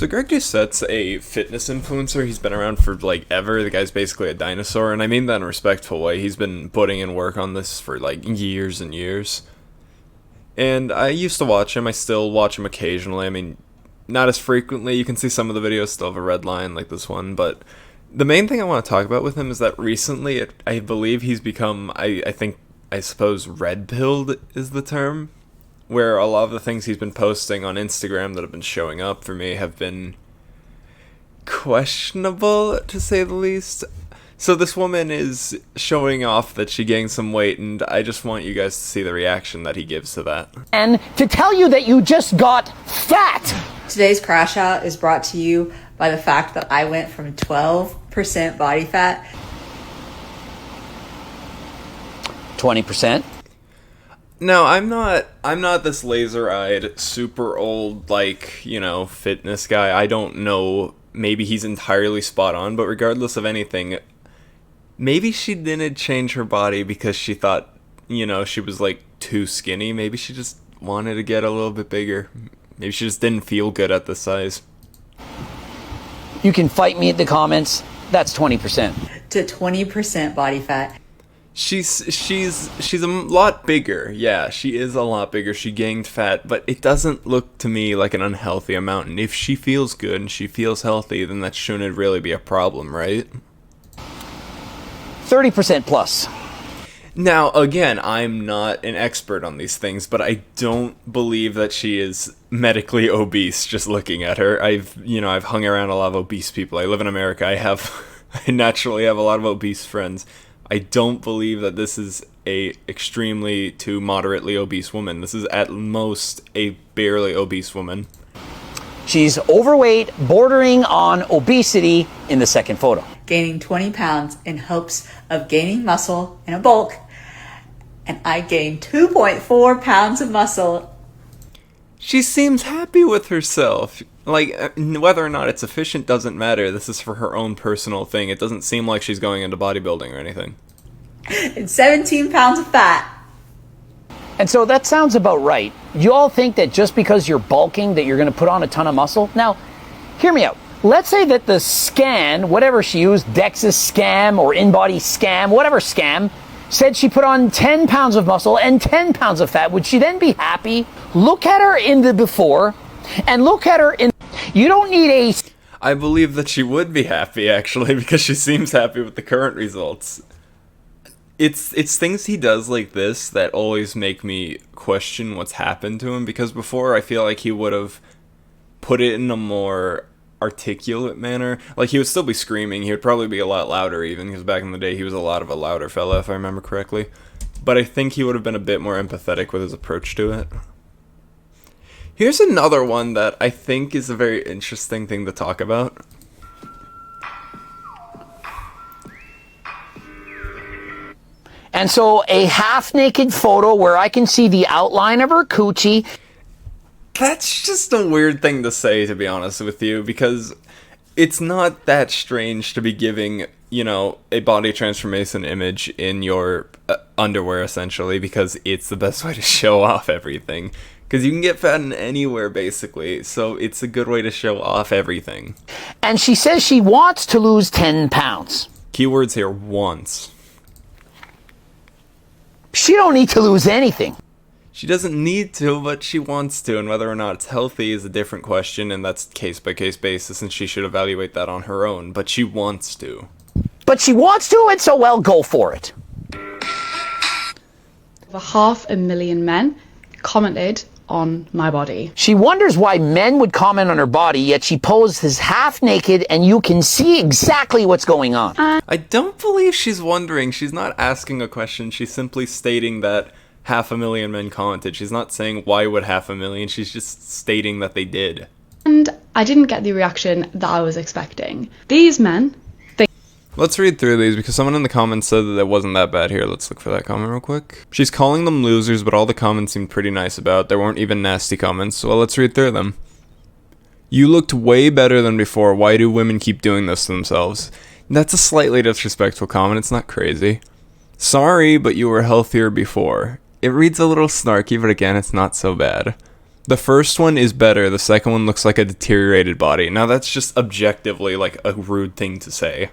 So Greg Doucette's a fitness influencer. He's been around for like ever. The guy's basically a dinosaur, and I mean that in a respectful way. He's been putting in work on this for like years and years. And I used to watch him. I still watch him occasionally. I mean, not as frequently. You can see some of the videos still have a red line like this one, but the main thing I want to talk about with him is that recently, I believe he's become, I suppose red-pilled is the term, where a lot of the things he's been posting on Instagram that have been showing up for me have been questionable, to say the least. So this woman is showing off that she gained some weight, and I just want you guys to see the reaction that he gives to that. And to tell you that you just got fat! Today's crash out is brought to you by the fact that I went from 12% body fat. 20%? No, I'm not this laser-eyed, super old, like, you know, fitness guy. I don't know, maybe he's entirely spot on, but regardless of anything, maybe she didn't change her body because she thought, you know, she was, like, too skinny. Maybe she just wanted to get a little bit bigger. Maybe she just didn't feel good at the size. You can fight me in the comments. That's 20%. To 20% body fat. She's a lot bigger. Yeah, she is a lot bigger. She gained fat, but it doesn't look to me like an unhealthy amount. And if she feels good and she feels healthy, then that shouldn't really be a problem, right? 30% plus. Now, again, I'm not an expert on these things, but I don't believe that she is medically obese just looking at her. I've hung around a lot of obese people. I live in America. I naturally have a lot of obese friends. I don't believe that this is a extremely to moderately obese woman. This is at most a barely obese woman. She's overweight, bordering on obesity in the second photo. Gaining 20 pounds in hopes of gaining muscle in a bulk. And I gained 2.4 pounds of muscle. She seems happy with herself. Like, whether or not it's efficient doesn't matter. This is for her own personal thing. It doesn't seem like she's going into bodybuilding or anything. And 17 pounds of fat. And so that sounds about right. You all think that just because you're bulking that you're going to put on a ton of muscle? Now, hear me out. Let's say that the scan, whatever she used, DEXA scam or InBody scam, whatever scam, said she put on 10 pounds of muscle and 10 pounds of fat. Would she then be happy? Look at her in the before and look at her in... You don't need a... I believe that she would be happy, actually, because she seems happy with the current results. It's things he does like this that always make me question what's happened to him, because before I feel like he would have put it in a more articulate manner. Like, he would still be screaming. He would probably be a lot louder even, because back in the day he was a lot of a louder fella, if I remember correctly. But I think he would have been a bit more empathetic with his approach to it. Here's another one that I think is a very interesting thing to talk about. And so a half-naked photo where I can see the outline of her coochie. That's just a weird thing to say, to be honest with you, because it's not that strange to be giving, you know, a body transformation image in your underwear, essentially, because it's the best way to show off everything. Because you can get fat in anywhere, basically, so it's a good way to show off everything. And she says she wants to lose 10 pounds. Keywords here, wants. She don't need to lose anything. She doesn't need to, but she wants to, and whether or not it's healthy is a different question, and that's case-by-case basis, and she should evaluate that on her own, but she wants to. But she wants to, and so well, go for it. Over 500,000 men commented on my body. She wonders why men would comment on her body, yet she poses half naked and you can see exactly what's going on. I don't believe she's wondering. She's not asking a question. She's simply stating that 500,000 men commented. She's not saying why would 500,000. She's just stating that they did. And I didn't get the reaction that I was expecting. These men... Let's read through these, because someone in the comments said that it wasn't that bad. Here, let's look for that comment real quick. She's calling them losers, but all the comments seemed pretty nice about. There weren't even nasty comments, so let's read through them. You looked way better than before. Why do women keep doing this to themselves? That's a slightly disrespectful comment. It's not crazy. Sorry, but you were healthier before. It reads a little snarky, but again, it's not so bad. The first one is better. The second one looks like a deteriorated body. Now, that's just objectively, like, a rude thing to say.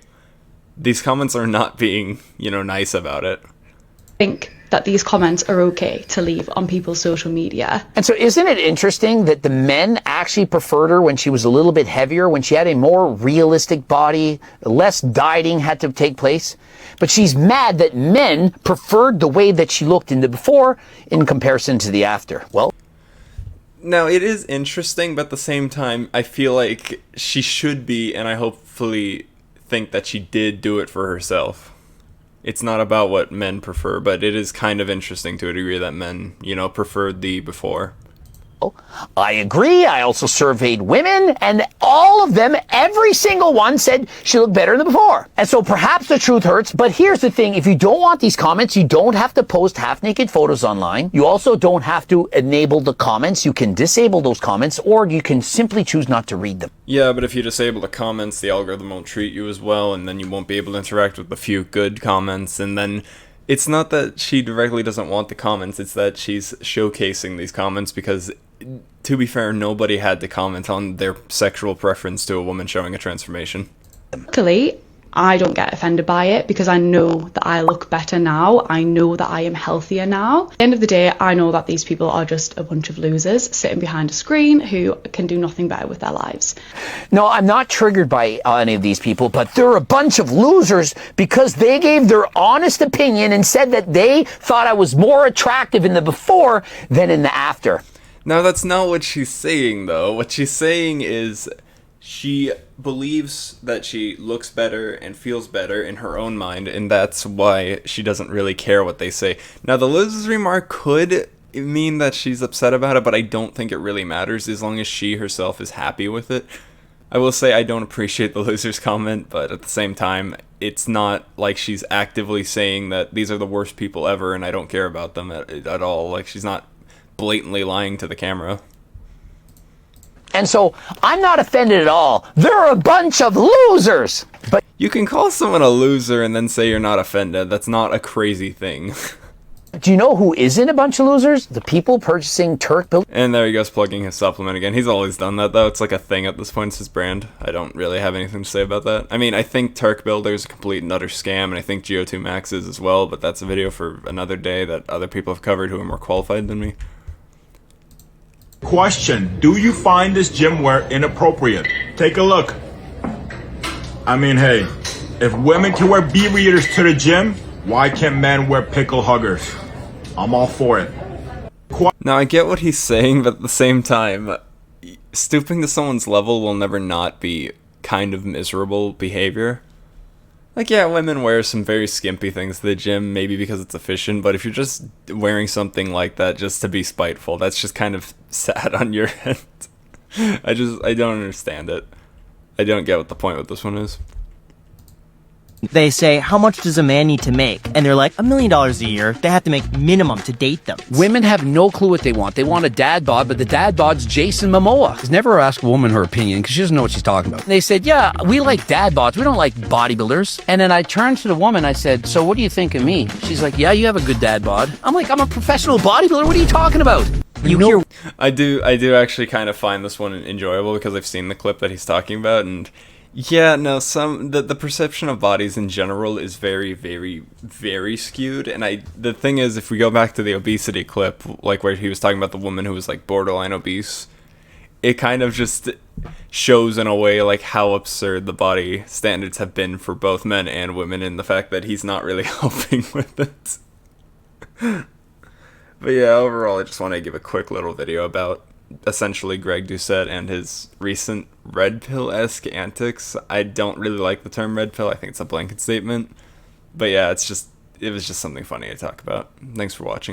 These comments are not being, nice about it. I think that these comments are okay to leave on people's social media. And so isn't it interesting that the men actually preferred her when she was a little bit heavier, when she had a more realistic body, less dieting had to take place? But she's mad that men preferred the way that she looked in the before in comparison to the after. Well, now, it is interesting, but at the same time, I feel like she should be, and I hopefully think that she did do it for herself. It's not about what men prefer, but it is kind of interesting to a degree that men, preferred the before. I agree. I also surveyed women, and all of them, every single one said she looked better than before. And so perhaps the truth hurts, but here's the thing. If you don't want these comments, you don't have to post half-naked photos online. You also don't have to enable the comments. You can disable those comments, or you can simply choose not to read them. Yeah, but if you disable the comments, the algorithm won't treat you as well, and then you won't be able to interact with the few good comments, and then it's not that she directly doesn't want the comments, it's that she's showcasing these comments because, to be fair, nobody had to comment on their sexual preference to a woman showing a transformation. Luckily, I don't get offended by it because I know that I look better now. I know that I am healthier now. At the end of the day, I know that these people are just a bunch of losers sitting behind a screen who can do nothing better with their lives. No, I'm not triggered by any of these people, but they're a bunch of losers because they gave their honest opinion and said that they thought I was more attractive in the before than in the after. Now, that's not what she's saying, though. What she's saying is she believes that she looks better and feels better in her own mind, and that's why she doesn't really care what they say. Now, the losers remark could mean that she's upset about it, but I don't think it really matters as long as she herself is happy with it. I will say I don't appreciate the losers comment, but at the same time, it's not like she's actively saying that these are the worst people ever and I don't care about them at all. Like, she's not blatantly lying to the camera. And so I'm not offended at all. They're a bunch of losers. But you can call someone a loser and then say you're not offended. That's not a crazy thing. do you know who isn't a bunch of losers? The people purchasing Turk Built. And there he goes plugging his supplement again. He's always done that, though. It's like a thing at this point. It's his brand. I don't really have anything to say about that. I mean, I think Turk Builder is a complete and utter scam, and I think GO2 Max is as well, but that's a video for another day that other people have covered who are more qualified than me. Question, do you find this gym wear inappropriate? Take a look. I mean, hey, if women can wear B-readers to the gym, why can't men wear pickle huggers? I'm all for it. Now, I get what he's saying, but at the same time, stooping to someone's level will never not be kind of miserable behavior. Like, yeah, women wear some very skimpy things to the gym, maybe because it's efficient, but if you're just wearing something like that just to be spiteful, that's just kind of sad on your end. I don't understand it. I don't get what the point with this one is. They say, how much does a man need to make? And they're like, $1 million a year. They have to make minimum to date them. Women have no clue what they want. They want a dad bod, but the dad bod's Jason Momoa. He's never asked a woman her opinion because she doesn't know what she's talking about. They said, yeah, we like dad bods. We don't like bodybuilders. And then I turned to the woman. I said, so what do you think of me? She's like, yeah, you have a good dad bod. I'm like, I'm a professional bodybuilder. What are you talking about? I do actually kind of find this one enjoyable because I've seen the clip that he's talking about, and yeah, no, the perception of bodies in general is very, very, very skewed. And the thing is, if we go back to the obesity clip, like where he was talking about the woman who was like borderline obese, it kind of just shows in a way like how absurd the body standards have been for both men and women, and the fact that he's not really helping with it. But yeah, overall, I just want to give a quick little video about essentially Greg Doucette and his recent red pill-esque antics. I don't really like the term red pill. I think it's a blanket statement. But yeah, it was just something funny to talk about. Thanks for watching.